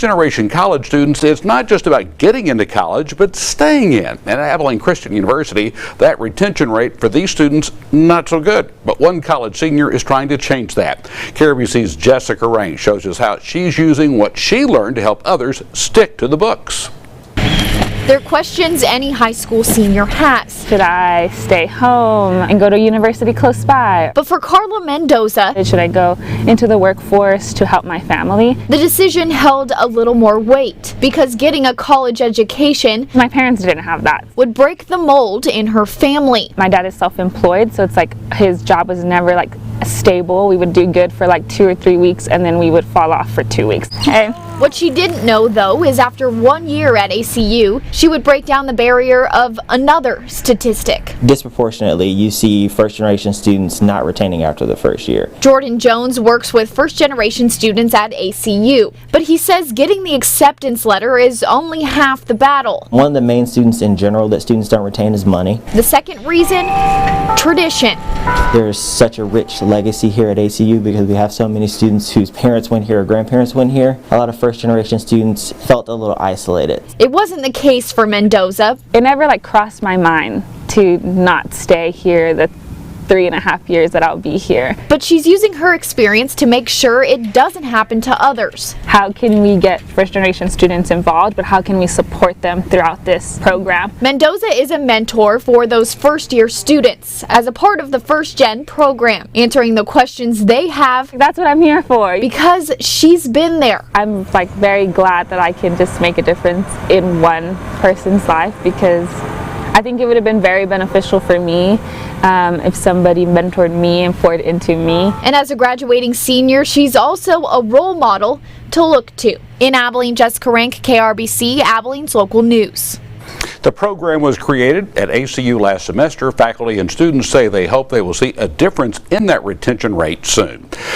first-generation college students, it's not just about getting into college, but staying in. And at Abilene Christian University, that retention rate for these students, not so good. But one college senior is trying to change that. KRBC's Jessica Rain shows us how she's using what she learned to help others stick to the books. They're questions any high school senior has. Should I stay home and go to university close by? But for Carla Mendoza, Should I go into the workforce to help my family? the decision held a little more weight because getting a college education My parents didn't have that. would break the mold in her family. My dad is self-employed, so it's like his job was never like stable. We would do good for like 2 or 3 weeks and then we would fall off for 2 weeks. Hey. What she didn't know, though, is after 1 year at ACU, she would break down the barrier of another statistic. Disproportionately, you see first-generation students not retaining after the first year. Jordan Jones works with first-generation students at ACU, but he says getting the acceptance letter is only half the battle. One of the main students in general that students don't retain is money. The second reason, tradition. There's such a rich legacy here at ACU because we have so many students whose parents went here or grandparents went here. A lot of first-generation students felt a little isolated. It wasn't the case for Mendoza. It never like crossed my mind to not stay here the 3.5 years that I'll be here. But she's using her experience to make sure it doesn't happen to others. How can we get first-generation students involved, but how can we support them throughout this program? Mendoza is a mentor for those first-year students as a part of the First Gen program, answering the questions they have That's what I'm here for. because she's been there. I'm like very glad that I can just make a difference in one person's life, because I think it would have been very beneficial for me if somebody mentored me and poured into me. And as a graduating senior, she's also a role model to look to. In Abilene, Jessica Rank, KRBC, Abilene's local news. The program was created at ACU last semester. Faculty and students say they hope they will see a difference in that retention rate soon.